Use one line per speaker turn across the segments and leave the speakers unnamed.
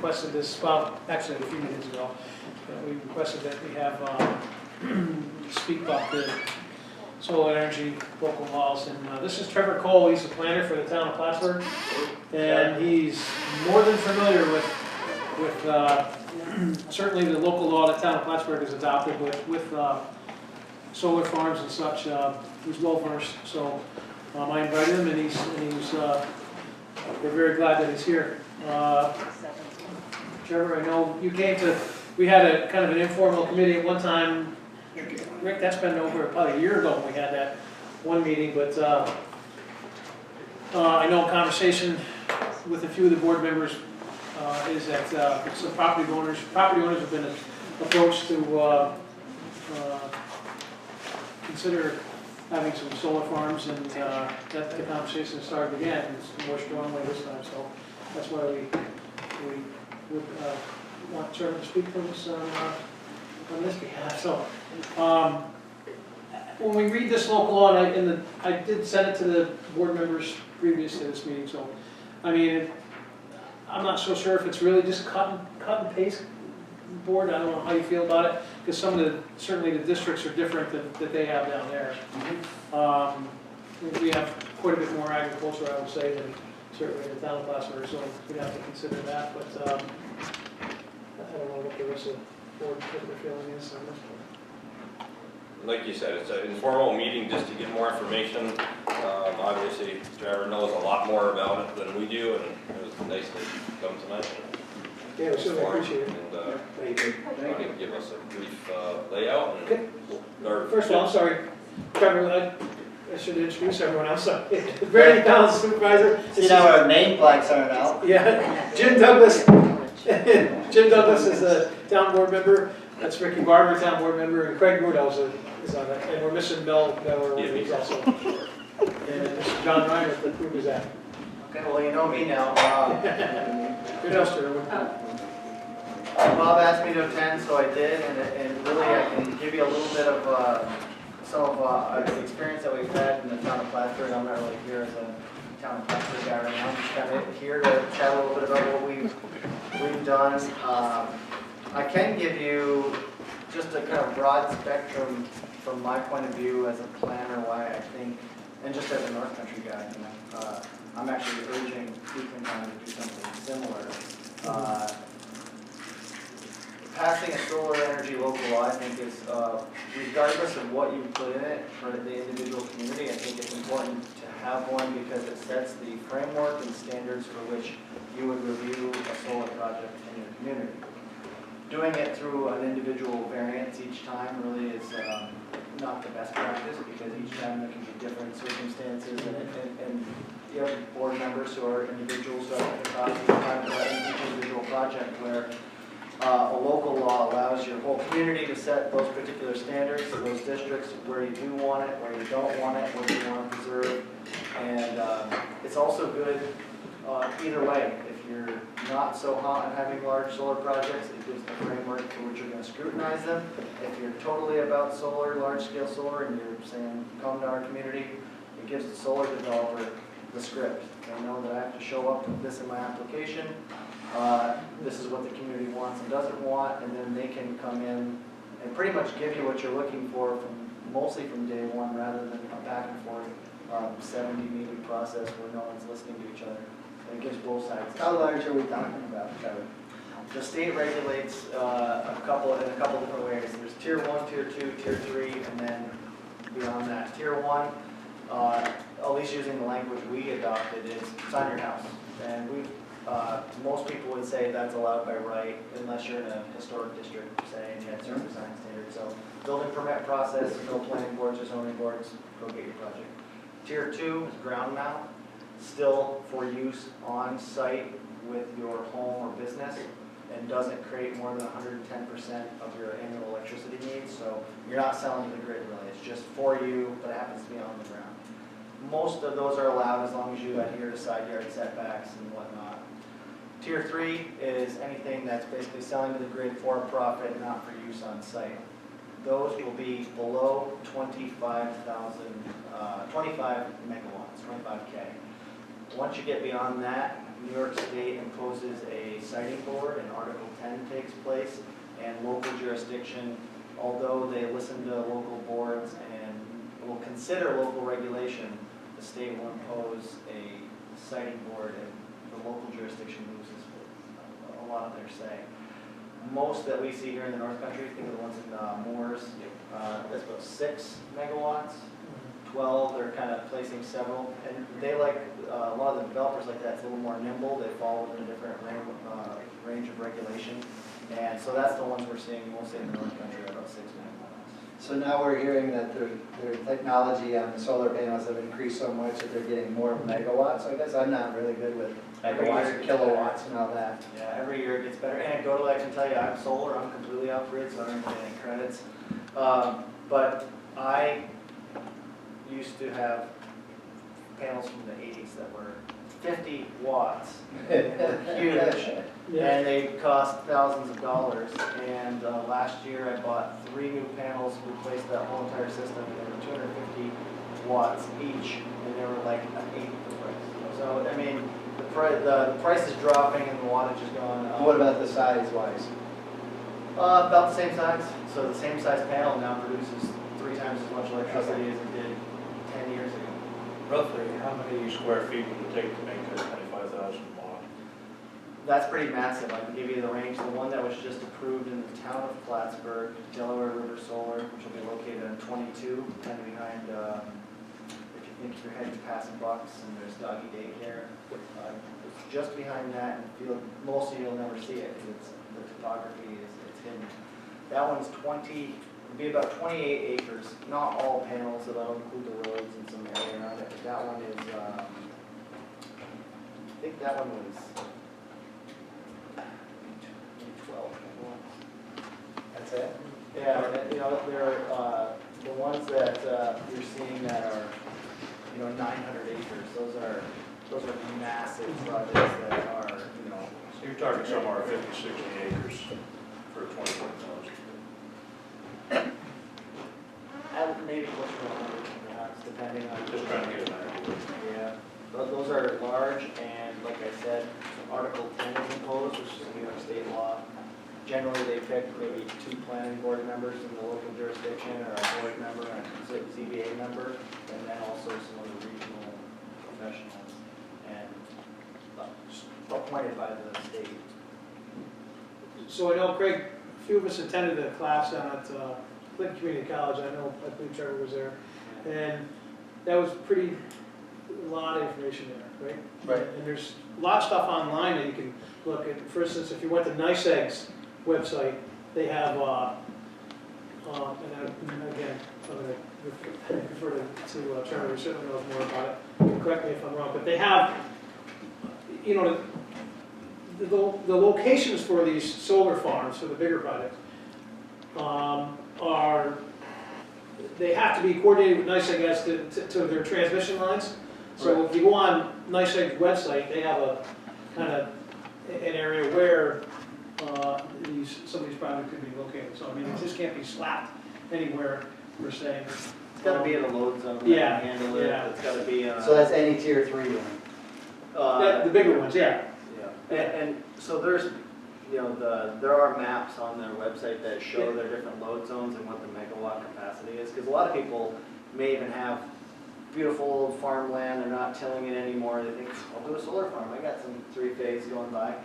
requested this, well, actually a few meetings ago, we requested that we have speak about the solar energy local laws. And this is Trevor Cole. He's the planner for the town of Plattsburgh, and he's more than familiar with certainly the local law that town of Plattsburgh has adopted, but with solar farms and such, he's well versed. So I invited him, and he's we're very glad that he's here. Trevor, I know you came to. We had a kind of an informal committee at one time. Rick, that's been over probably a year ago when we had that one meeting, but I know a conversation with a few of the board members is that some property owners have been approached to consider having some solar farms, and that the conversation started again. It's more strongly this time, so that's why we would want Trevor to speak for us on this behalf. So when we read this local law, and I did send it to the board members previous to this meeting, so I mean, I'm not so sure if it's really just cut and paste board. I don't know how you feel about it, because some of certainly the districts are different that they have down there. We have quite a bit more agriculture, I would say, than certainly the town of Plattsburgh, so we'd have to consider that. But I don't know what the rest of the board, what their feeling is on this one.
Like you said, it's an informal meeting just to get more information. Obviously, Trevor knows a lot more about it than we do, and it was nice that you come tonight.
Yeah, we certainly appreciate it.
And
Thank you.
give us a brief layout. And
Okay. First of all, I'm sorry, Trevor, I should introduce everyone else. Brady, town supervisor.
See now our name plaques are out.
Yeah, Jim Douglas. Jim Douglas is a town board member. That's Ricky Barber, town board member, and Craig Murdoch is on that. And we're missing Mel Miller, he's also. And John Ryan with the group is at.
Okay, well you know me now.
Good else, Trevor.
Bob asked me to attend, so I did, and really I can give you a little bit of some of the experience that we've had in the town of Plattsburgh. I'm not really here as a town of Plattsburgh guy right now. I'm just kind of here to chat a little bit about what we've done. I can give you just a kind of broad spectrum from my point of view as a planner, why I think, and just as a North Country guy, you know, I'm actually urging Cleveland County to do something similar. Passing a solar energy local law, I think, is, regardless of what you put in it for the individual community, I think it's important to have one because it sets the framework and standards for which you would review a solar project in your community. Doing it through an individual variance each time really is not the best practice, because each time there can be different circumstances, and you have board members who are individuals who have to cross each time for each individual project, where a local law allows your whole community to set those particular standards, those districts, where you do want it, where you don't want it, what you want to preserve. And it's also good either way. If you're not so hot on having large solar projects, it gives the framework for which you're going to scrutinize them. If you're totally about solar, large-scale solar, and you're saying, come to our community, it gives the solar developer the script. They know that I have to show up with this in my application. This is what the community wants and doesn't want, and then they can come in and pretty much give you what you're looking for mostly from day one, rather than a back and forth 70-meeting process where no one's listening to each other. And it gives both sides. How large are we talking about, Trevor?
The state regulates in a couple different ways. There's tier 1, tier 2, tier 3, and then beyond that. Tier 1, at least using the language we adopted, is it's on your house. And most people would say that's allowed by right, unless you're in a historic district, say, and you had certain design standards. So building permit process, no planning boards or zoning boards, go get your project. Tier 2 is ground mount, still for use on site with your home or business, and doesn't create more than 110% of your annual electricity needs. So you're not selling to the grid really, it's just for you, but it happens to be on the ground. Most of those are allowed as long as you adhere to side yard setbacks and whatnot. Tier 3 is anything that's basically selling to the grid for a profit, not for use on site. Those will be below 25 megawatts, 25K. Once you get beyond that, New York State imposes a siting board and Article 10 takes place, and local jurisdiction, although they listen to local boards and will consider local regulation, the state will impose a siting board and the local jurisdiction loses a lot of their say. Most that we see here in the North Country, think of the ones in Moores, that's about 6 megawatts. 12, they're kind of placing several, and they like, a lot of the developers like that, it's a little more nimble, they fall within a different range of regulation, and so that's the ones we're seeing mostly in the North Country, about 6 megawatts.
So now we're hearing that their technology on the solar panels have increased so much that they're getting more megawatts. I guess I'm not really good with megawatts or kilowatts and all that.
Yeah, every year it gets better. Anecdotally, I can tell you, I'm solar, I'm completely off grid, so I don't get any credits. But I used to have panels from the 80s that were 50 watts, huge, and they cost thousands of dollars. And last year I bought 3 new panels, replaced that whole entire system, and they were 250 watts each, and they were like an eighth the price. So I mean, the price is dropping and the wattage is going up.
What about the size wise?
About the same size. So the same size panel now produces 3 times as much electricity as it did 10 years ago.
Roughly, how many square feet would it take to make a 25,000 watt?
That's pretty massive. I can give you the range. The one that was just approved in the town of Plattsburgh, Delaware River Solar, which will be located on 22, kind of behind, if you think you're heading past Bucks and there's doggy daycare. It's just behind that, and mostly you'll never see it because the topography it's hidden. That one's 20. It'd be about 28 acres, not all panels, so that'll include the roads and some area around it, but that one is, I think that one was 12 megawatts.
That's it?
Yeah, and, you know, there are, the ones that you're seeing that are, 900 acres, those are massive projects that are,
So you're talking somewhere 50, 60 acres for 24,000.
and maybe closer to 100 perhaps, depending on.
Just trying to get an idea.
Yeah, those are large, and like I said, Article 10 is imposed, which is a New York State law. Generally, they pick maybe 2 planning board members in the local jurisdiction, or a board member, and a ZBA member, and then also some of the regional professionals, and appointed by the state.
So I know, Craig, a few of us attended a class down at Clinton Community College. I believe Trevor was there. And that was a lot of information there, right?
Right.
And there's a lot of stuff online that you can look at. For instance, if you went to NICEAG's website, they have, and again, I'm going to refer to Trevor, who certainly knows more about it. Correct me if I'm wrong, but they have, the locations for these solar farms, for the bigger projects, they have to be coordinated with NICEAG as to their transmission lines. So
Right.
if you go on NICEAG's website, they have a kind of an area where some of these projects could be located. So I mean, it just can't be slapped anywhere, we're saying.
It's got to be in a load zone that
Yeah,
can handle it.
yeah.
It's got to be.
So that's any tier 3 one?
The bigger ones, yeah.
Yeah, and so there's, there are maps on their website that show their different load zones and what the megawatt capacity is, because a lot of people may even have beautiful old farmland, they're not tilling it anymore, they think, I'll do a solar farm, I got some 3-phase going by.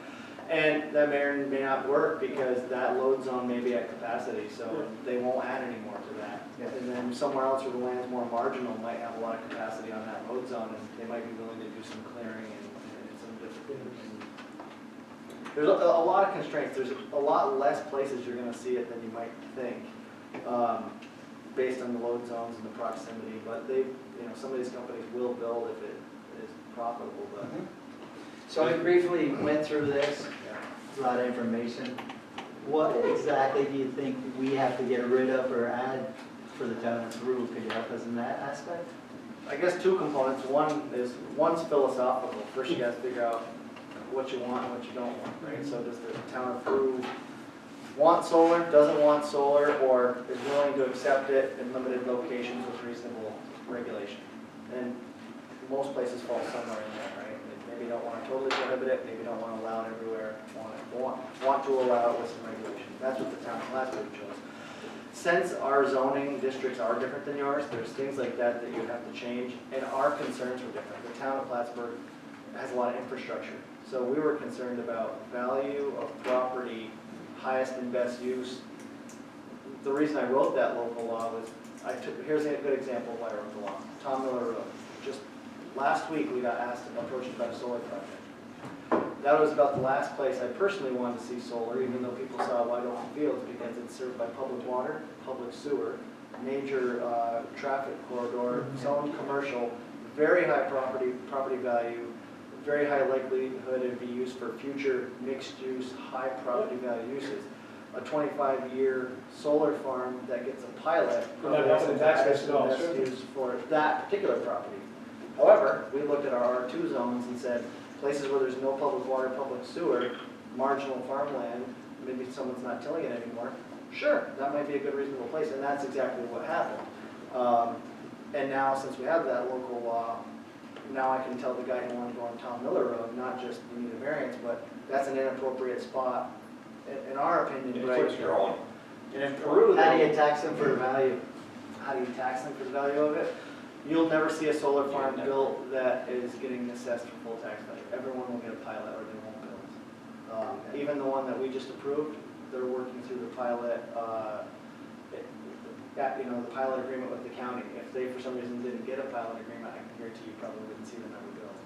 And that may or may not work because that load zone may be at capacity, so they won't add any more to that.
Yeah.
And then somewhere else where the land's more marginal might have a lot of capacity on that load zone, and they might be willing to do some clearing and some different. There's a lot of constraints. There's a lot less places you're going to see it than you might think, based on the load zones and the proximity. But some of these companies will build if it is profitable. But
So I briefly went through this, a lot of information. What exactly do you think we have to get rid of or add for the town of Peru? Could you help us in that aspect?
I guess 2 components. One's philosophical. First, you got to figure out what you want and what you don't want, right? So does the town of Peru want solar, doesn't want solar, or is willing to accept it in limited locations with reasonable regulation? And most places fall somewhere in there, right? They
maybe don't want to totally prohibit it, maybe don't want to allow it everywhere, want to allow it with some regulation. That's what the town of Plattsburgh chose. Since our zoning districts are different than yours, there's things like that that you have to change, and our concerns were different. The town of Plattsburgh has a lot of infrastructure, so we were concerned about value of property, highest and best use. The reason I wrote that local law was, here's a good example of why I wrote the law. Tom Miller Road. Just last week, we got approached about a solar project. That was about the last place I personally wanted to see solar, even though people saw wide open fields, because it's served by public water, public sewer, major traffic corridor, zone commercial, very high property value, very high likelihood it'd be used for future mixed use, high property value uses. A 25-year solar farm that gets a pilot
You're not helping the tax base at all,
best
sure.
use for that particular property. However, we looked at our R2 zones and said, places where there's no public water, public sewer, marginal farmland, maybe someone's not tilling it anymore, sure, that might be a good reasonable place, and that's exactly what happened. And now, since we have that local law, now I can tell the guy who wanted to go on Tom Miller Road, not just you need a variance, but that's an inappropriate spot, in our opinion, right?
It's your own.
And in Peru,
How do
though,
you tax them for the value?
how do you tax them for the value of it? You'll never see a solar farm built that is getting assessed for full tax value. Everyone will get a pilot or they won't build. Even the one that we just approved, they're working through the pilot, the pilot agreement with the county. If they, for some reason, didn't get a pilot agreement, I can guarantee you probably wouldn't see them ever build.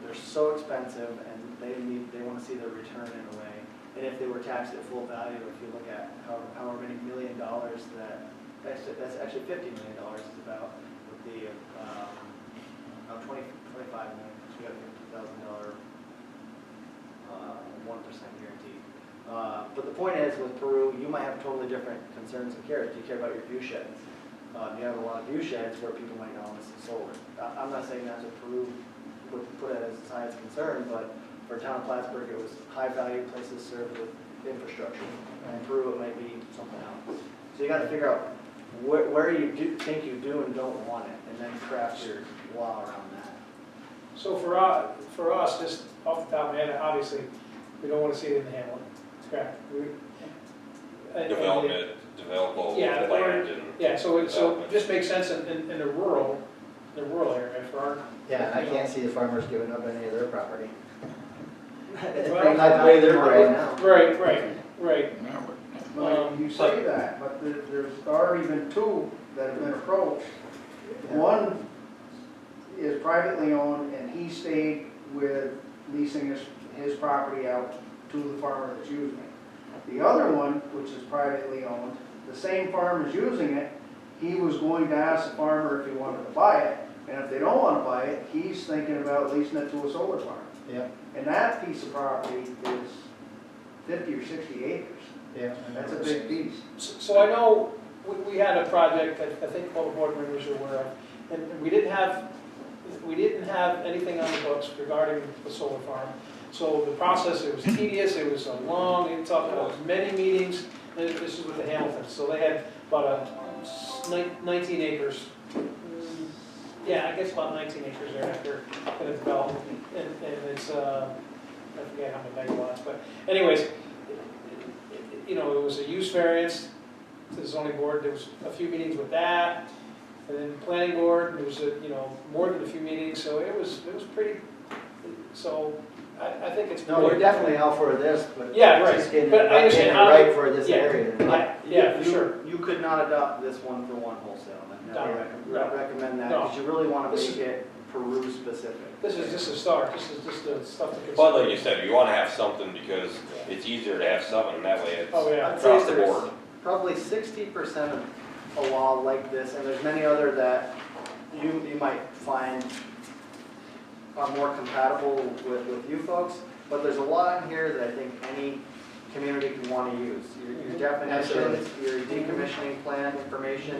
They're so expensive and they want to see their return in a way. And if they were taxed at full value, if you look at however many $1 million that's actually $50 million is about, with the, 25 million, we got a $50,000, 1% guarantee. But the point is, with Peru, you might have totally different concerns and cares. Do you care about your view sheds? You have a lot of view sheds where people might know this is solar. I'm not saying that's what Peru would put it as a science concern, but for town of Plattsburgh, it was high value places served with infrastructure. In Peru, it might be something else. So you got to figure out where you think you do and don't want it, and then craft your law around that.
So for us, just off the top of my head, obviously, we don't want to see it in the hamlet. It's correct.
Developable
Yeah,
land and.
Yeah, so it just makes sense in the rural area for our.
Yeah, I can't see the farmers giving up any of their property. It's
Well,
pretty much the way they're
right
growing.
now.
Right.
Well, you say that, but there's already been two that have been approached. One is privately owned, and he stayed with leasing his property out to the farmer that's using it. The other one, which is privately owned, the same farm is using it, he was going to ask the farmer if he wanted to buy it, and if they don't want to buy it, he's thinking about leasing it to a solar farm.
Yeah,
And that piece of property is 50 or 60 acres.
yeah.
That's a big piece.
So I know we had a project that I think all the board members are aware of, and we didn't have anything on the books regarding the solar farm. So the process, it was tedious, it was long, it took many meetings, and this is with the Hamiltons. So they had about 19 acres. Yeah, I guess about 19 acres there after the development, and it's, I forget how many megawatts, but anyways, it was a use variance to the zoning board. There was a few meetings with that, and then planning board, there was more than a few meetings, so it was pretty, so I think it's.
No, we're definitely out for this, but.
Yeah, right.
Just getting
But I
it
understand how-
right for this
yeah.
area.
Yeah, for sure.
You could not adopt this one for one wholesale. I
No,
never recommend that,
no.
because you really want to
This
make it Peru specific.
This is just a start, this is just the stuff to consider.
But like you said, you wanna have something because it's easier to have something, and that way it's
Oh, yeah.
I'd say
across the
there's
board.
Probably 60% of a law like this, and there's many other that you might find are more compatible with you folks, but there's a lot in here that I think any community can want to use. Your definitions, your decommissioning plan information,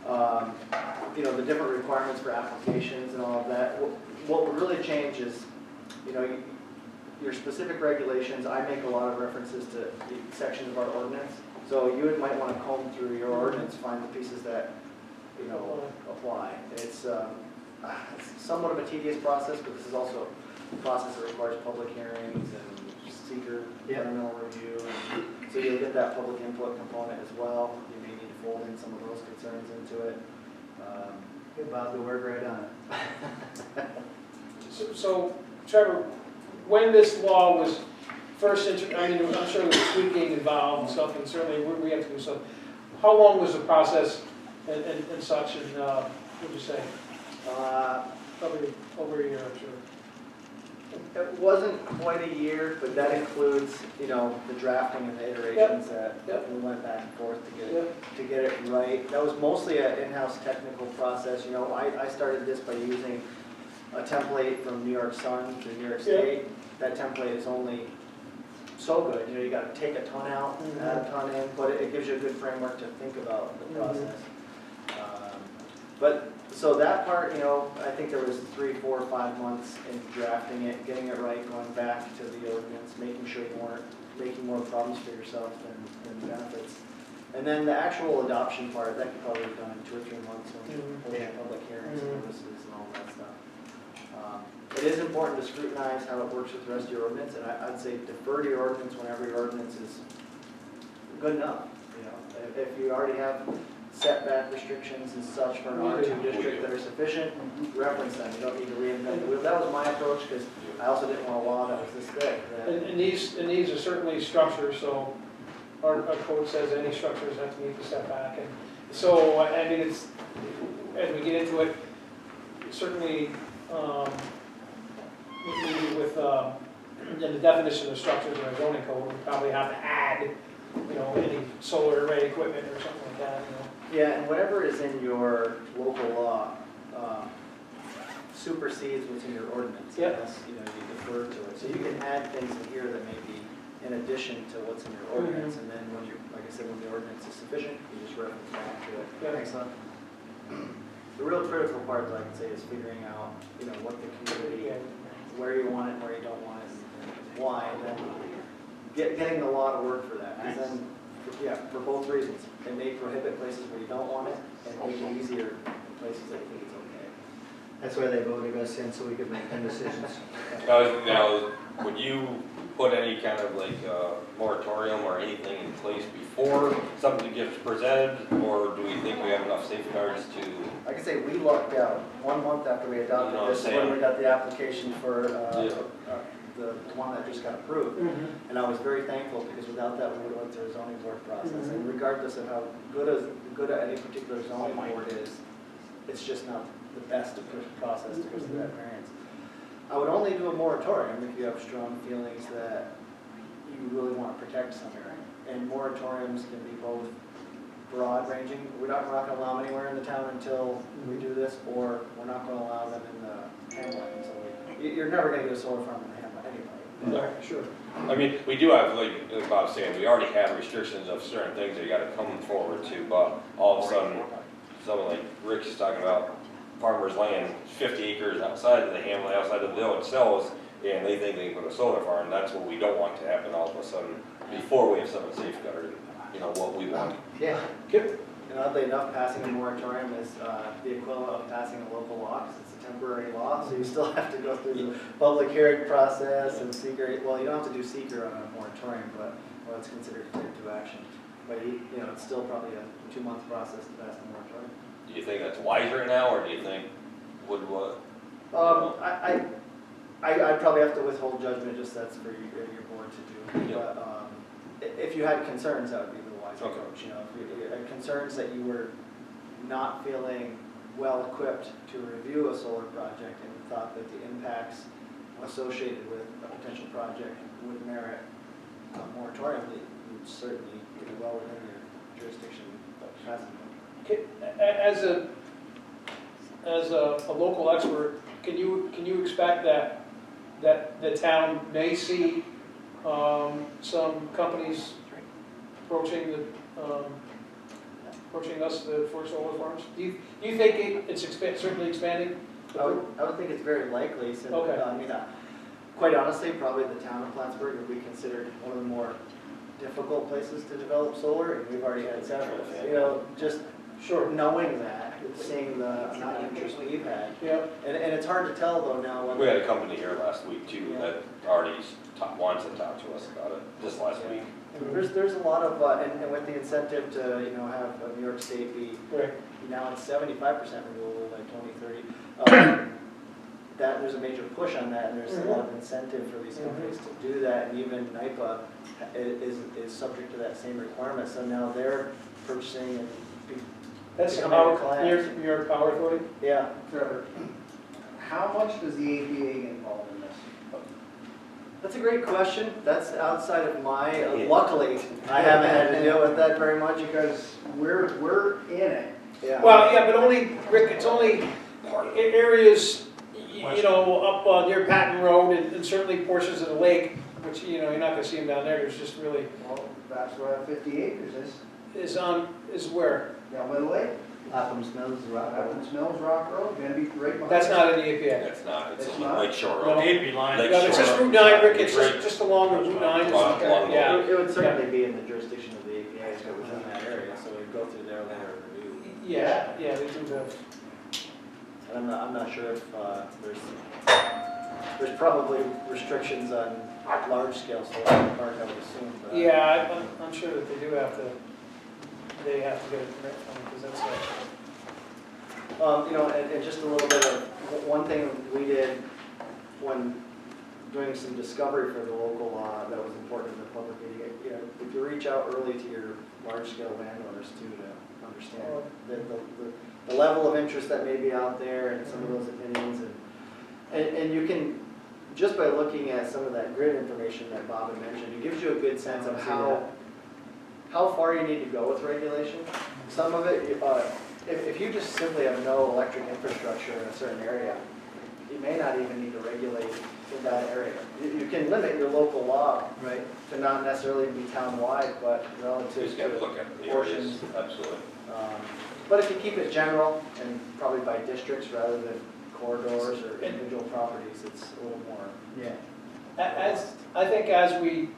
the different requirements for applications and all of that. What would really change is, your specific regulations. I make a lot of references to sections of our ordinance. So you might want to comb through your ordinance, find the pieces that, apply. It's somewhat of a tedious process, but this is also process that requires public hearings and seeker
Yep.
environmental review. And so you'll get that public input component as well. You may need to fold in some of those concerns into it.
You're about to work right on it.
So Trevor, when this law was first I mean, I'm sure there was tweaking involved and stuff, and certainly we have to do something. How long was the process and such, and what would you say? Probably over a year, I'm sure.
It wasn't quite a year, but that includes, you know, the drafting and the iterations that
Yep.
we went back and forth
Yep.
to get it right. That was mostly an in-house technical process. You know, I started this by using a template from New York Sun to New York State. That template is only so good. You know, you gotta take a ton out, add a ton in, but it gives you a good framework to think about the process. But, so that part, you know, I think there was 3, 4, 5 months in drafting it, getting it right, going back to the ordinance, making sure you weren't making more problems for yourself than benefits. And then the actual adoption part, that could probably be done in 2 or 3 months when you hold your public hearings and notices and all that stuff. It is important to scrutinize how it works with the rest of your ordinance, and I'd say defer to your ordinance whenever your ordinance is good enough. You know, if you already have setback restrictions and such for an R2 district that are sufficient, reference them. You don't need to reinvent the wheel. That was my approach, because I also didn't want a law that was this thick.
And these are certainly structures, so our code says any structures have to meet the setback. And so, I mean, it's, as we get into it, certainly, with the definition of structures in our zoning code, we probably have to add, you know, any solar array equipment or something like that, you know.
Yeah, and whatever is in your local law supersedes what's in your ordinance.
Yep.
Unless, you know, you defer to it. So you can add things in here that may be in addition to what's in your ordinance, and then when you, like I said, when the ordinance is sufficient, you just reference back to it.
Yeah.
Excellent. The real critical part, I can say, is figuring out, you know, what the community, where you want it, where you don't want it, and why, and then getting the law to work for that. Because then, yeah, for both reasons. It may prohibit places where you don't want it, and make it easier in places that you think it's okay.
That's why they voted us in, so we could make them decisions.
Now, would you put any kind of like moratorium or anything in place before something gets presented, or do we think we have enough safeguards to?
Like I say, we lucked out 1 month after we adopted
You know what
this,
I'm
when
saying?
we got the application for the one that just got approved.
Mm-hmm.
And I was very thankful, because without that, we would have went through a zoning board process. And regardless of how good any particular zoning board is, it's just not the best process to go through that variance. I would only do a moratorium if you have strong feelings that you really want to protect some area. And moratoriums can be both broad ranging, we're not going to allow them anywhere in the town until we do this, or we're not going to allow them in the hamlet until you're never going to get a solar farm in the hamlet anyway.
Yeah, sure.
I mean, we do have, like Bob's saying, we already have restrictions of certain things that you gotta come forward to, but all of a sudden, someone like Rick is talking about farmer's land, 50 acres outside of the hamlet, outside of the village sells, and they think they can put a solar farm. That's what we don't want to happen all of a sudden, before we have something safeguarded, you know, what we want.
Yeah.
And oddly enough, passing a moratorium is the equivalent of passing a local law, because it's a temporary law, so you still have to go through the public hearing process and seeker. Well, you don't have to do seeker on a moratorium, but well, it's considered a type 2 action. But you know, it's still probably a 2-month process to pass the moratorium.
Do you think that's wise right now, or do you think would what?
I'd probably have to withhold judgment, just that's for your board to do.
Yeah.
But if you had concerns, that would be the wise
Okay.
approach. You know, if you had concerns that you were not feeling well equipped to review a solar project and thought that the impacts associated with a potential project would merit a moratorium, you would certainly be well within your jurisdiction of passing it.
As a local expert, can you expect that the town may see some companies approaching us for solar farms? Do you think it's certainly expanding?
I would think it's very likely, since,
Okay.
I mean, quite honestly, probably the town of Plattsburgh would be considered one of the more difficult places to develop solar, and we've already had several. You know, just
Sure.
knowing that, seeing the amount of interest we've had.
Yep.
And it's hard to tell though now
We
when,
had a company here last week too that already wants to talk to us about it, just last week.
there's a lot of, and with the incentive to, you know, have New York State be,
Right.
now it's 75% renewable by 2030. That, there's a major push on that, and there's a lot of incentive for these companies to do that, and even NIPA is subject to that same requirement, so now they're purchasing and,
That's the
Becoming a
Power,
client.
New York Power Authority?
yeah.
Trevor, how much does the APA get involved in this?
That's a great question, that's outside of my, luckily, I haven't had to deal with that very much.
Because we're in it.
Yeah.
Well, yeah, but only, Rick, it's only areas, you know, up near Patton Road and certainly portions of the lake, which, you know, you're not gonna see them down there, there's just really,
Well, that's where 50 acres
is where?
down by the lake.
Lapham's Mills, Rock.
Athens Mills, Rock Road, gonna be right behind.
That's not in the APA.
It's not, it's
It's
a
not?
Lake Shore
No.
Road.
AP line.
Lake
No, it's just
Shore.
Route 9, Rick, it's
Right.
just along the Route 9.
Along the
Yeah.
It would certainly be in the jurisdiction of the APA, if it was in that area, so we'd go through their layer of review.
Yeah, they do the,
And I'm not sure if, there's probably restrictions on large-scale solar park, I would assume, but.
yeah, I'm sure that they do have to, they have to get a permit from it, because that's
You know, and just a little bit of, one thing we did when doing some discovery for the local law that was important in the public meeting, you know, if you reach out early to your large-scale landowners too, to understand the level of interest that may be out there and some of those opinions, and you can, just by looking at some of that grid information that Bob had mentioned, it gives you a good sense of how far you need to go with regulation. Some of it, if you just simply have no electric infrastructure in a certain area, you may not even need to regulate in that area. You can limit your local law,
Right.
to not necessarily be town-wide, but
You
relative
just gotta
to
look at the areas,
portions.
absolutely.
But if you keep it general and probably by districts rather than corridors or individual properties, it's a little more.
Yeah.
As, I think as we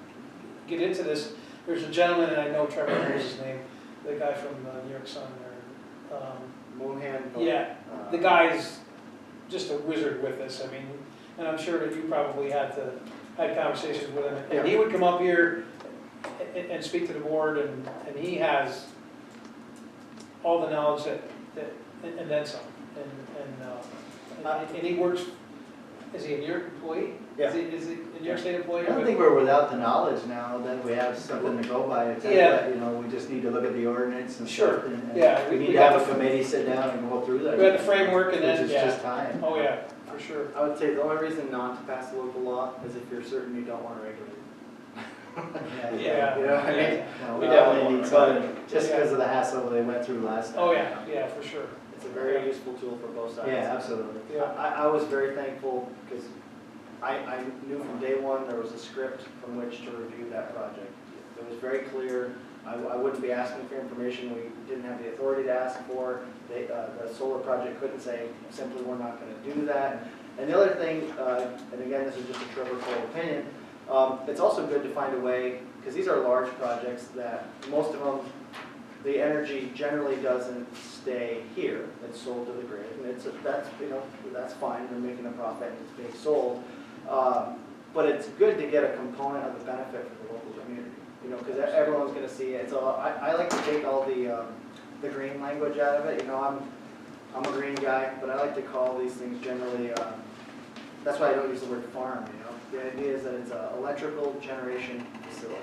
get into this, there's a gentleman, and I know Trevor knows his name, the guy from New York Sun there.
Moonhand.
Yeah, the guy's just a wizard with this, I mean, and I'm sure that you probably had conversations with him. And he would come up here and speak to the board, and he has all the knowledge and then some. And he works, is he a New York employee?
Yeah.
Is he a New York State employee?
I don't think we're without the knowledge now that we have something to go by. It's not
Yeah.
that, you know, we just need to look at the ordinance and
Sure.
stuff. And
Yeah,
we
we
need to
got
have a
the-
committee sit down and go through that.
We had the framework and
Which
then,
is
yeah.
just time.
Oh, yeah, for sure.
I would say the only reason not to pass the local law is if you're certain you don't want to regulate it.
Yeah.
You know what I mean?
No, we
Uh,
definitely need
but-
something, just because of the hassle they went through last time.
Oh, yeah, for sure.
It's a very useful tool for both sides.
Yeah, absolutely.
Yeah.
I was very thankful because I knew from day one there was a script from which to review that project. It was very clear. I wouldn't be asking for information we didn't have the authority to ask for. The solar project couldn't say simply we're not going to do that. And the other thing, and again this is just a Trevor Cole opinion, it's also good to find a way, because these are large projects that most of them, the energy generally doesn't stay here. It's sold to the grid, and that's fine. They're making a profit and it's being sold. But it's good to get a component of the benefit for the local community, because everyone's going to see it. So I like to take all the green language out of it. I'm a green guy, but I like to call these things generally. That's why I don't use the word farm. The idea is that it's an electrical generation facility.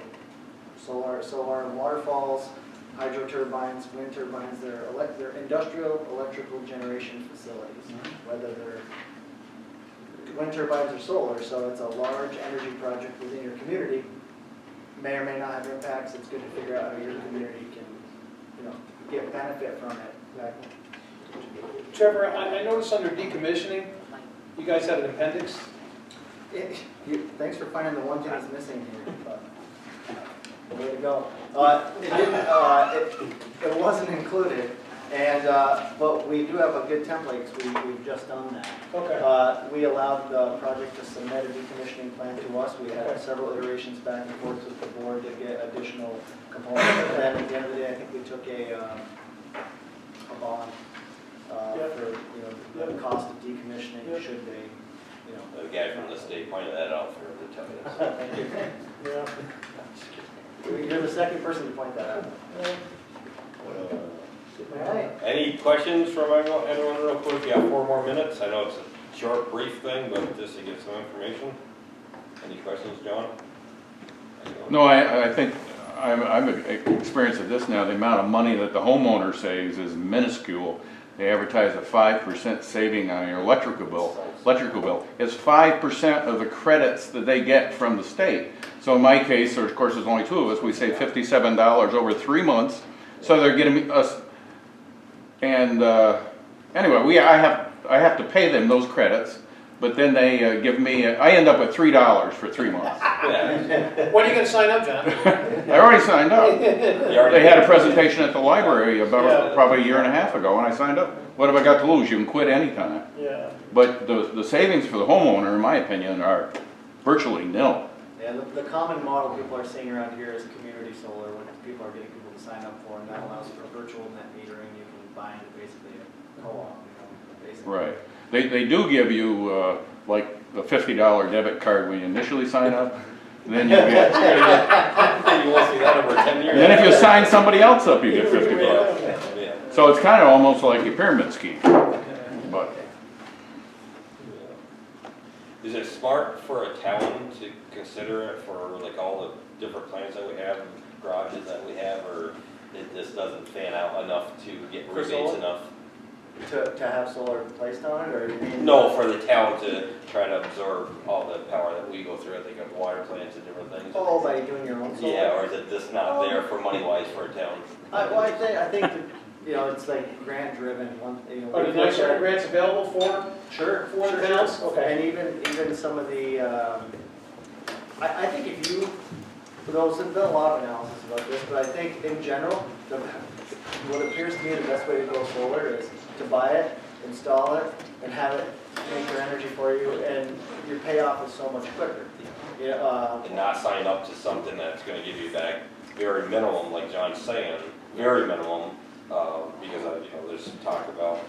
Solar waterfalls, hydro turbines, wind turbines. They're industrial electrical generation facilities, whether they're wind turbines or solar, so it's a large energy project within your community. May or may not have impacts. It's good to figure out how your community can, get benefit from it.
Trevor, I noticed under decommissioning, you guys have an appendix.
Thanks for finding the one thing that's missing here. Way to go. It wasn't included, but we do have a good template because we've just done that.
Okay.
We allowed the project to submit a decommissioning plan to us. We had several iterations back and forth with the board to get additional components. And then at the end of the day, I think we took a bond
Yeah.
for, the cost of decommissioning,
Yeah.
should they,
The guy from the state pointed that out for the tell you.
Thank you.
Yeah.
You're the second person to point that out. All right.
Any questions from anyone real quick? You have 4 more minutes. I know it's a short, brief thing, but just to get some information. Any questions, John?
No, I think, I'm experiencing this now, the amount of money that the homeowner saves is minuscule. They advertise a 5% saving on your electrical bill. It's 5% of the credits that they get from the state. So in my case, or of course there's only 2 of us, we save $57 over 3 months. So they're getting us, and anyway, I have to pay them those credits, but then they give me, I end up with $3 for 3 months.
Yeah.
When are you gonna sign up, John?
I already signed up.
You already-
They had a presentation at the library about probably a year and a half ago, and I signed up. What have I got to lose? You can quit anytime.
Yeah.
But the savings for the homeowner, in my opinion, are virtually nil.
Yeah, the common model people are seeing around here is community solar, when people are getting people to sign up for, and that allows for virtual net metering. You can buy into basically a co-op, basically.
Right. They do give you, like, the $50 debit card when you initially sign up. Then you get,
You won't see that over 10 years.
and then if you sign somebody else up, you get $50.
Yeah.
So it's kind of almost like a pyramid scheme. But
Is it smart for a town to consider it for like all the different plans that we have, garages that we have, or it just doesn't fan out enough to get
For
rebates
solar?
enough?
To have solar placed on it, or you mean?
No, for the town to try to absorb all the power that we go through, I think of water plants and different things.
Oh, by doing your own solar?
Yeah, or is it just not there for money wise for a town?
Well, I think that, it's like grant driven,
Are the next grants available for?
Sure.
For the towns? Okay.
And even some of the, I think if you, there's been a lot of analysis about this, but I think in general, what appears to me the best way to go solar is to buy it, install it, and have it make your energy for you, and your payoff is so much quicker.
And not sign up to something that's gonna give you back very minimum, like John's saying, very minimum, because, there's talk about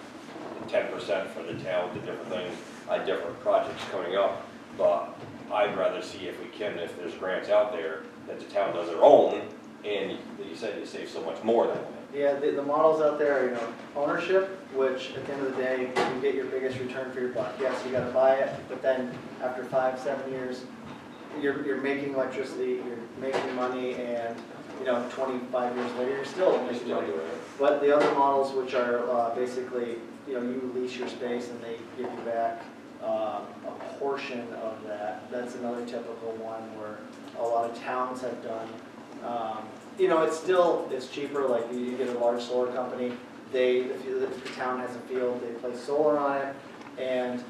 10% for the town to different things, different projects coming up, but I'd rather see if we can, if there's grants out there, that the town does their own, and you said you save so much more than that.
Yeah, the models out there are, ownership, which at the end of the day, you get your biggest return for your buck. Yes, you gotta buy it, but then after 5-7 years, you're making electricity, you're making money, and, 25 years later, you're still making
Still
money.
do it.
But the other models, which are basically, you lease your space and they give you back a portion of that, that's another typical one where a lot of towns have done. It's cheaper, like you get a large solar company, if the town has a field, they place solar on it, and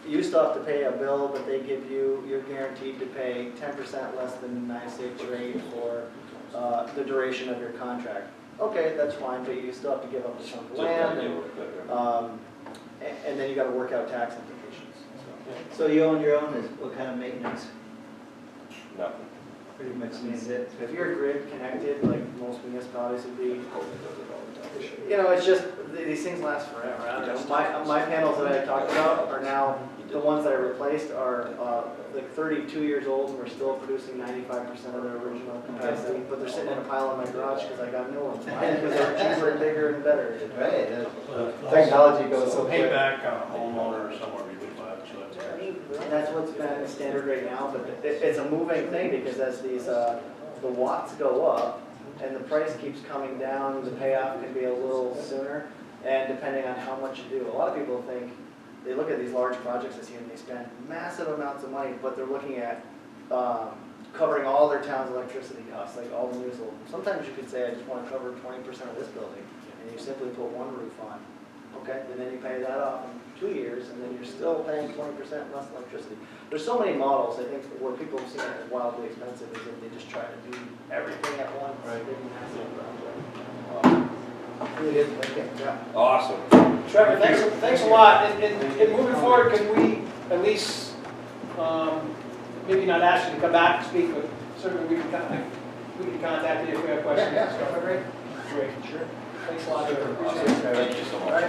you still have to pay a bill, but you're guaranteed to pay 10% less than the NYSEG rate for the duration of your contract. Okay, that's fine, but you still have to give up a chunk of land, and then you gotta work out tax implications, so.
So you own your own, is what kind of maintenance?
Nothing.
Pretty much means it.
If you're grid connected, like most municipalities would be, it's just, these things last forever. I don't know. My panels that I talked about are now, the ones that I replaced are like 32 years old, and we're still producing 95% of their original capacity, but they're sitting in a pile in my garage because I got new ones. Why? Because they're cheaper and bigger and better.
Right, technology goes so quick.
Payback on a homeowner somewhere between 5 and 7 years.
That's what's been standard right now, but it's a moving thing because as these, the watts go up and the price keeps coming down, the payoff can be a little sooner, and depending on how much you do. A lot of people think, they look at these large projects this year and they spend massive amounts of money, but they're looking at covering all their town's electricity costs, like all the municipal. Sometimes you could say, I just want to cover 20% of this building, and you simply put one roof on. Okay, and then you pay that off in 2 years, and then you're still paying 20% less electricity. There's so many models, I think, where people have seen it as wildly expensive is that they just try to do everything at once. Big massive project. Really is, okay, yeah.
Awesome.
Trevor, thanks a lot. And moving forward, can we at least, maybe not ask you to come back and speak, but certainly we can contact you if we have questions.
Yeah, great.
Great.
Sure.
Thanks a lot. Trevor. Appreciate it.
Thank you so much.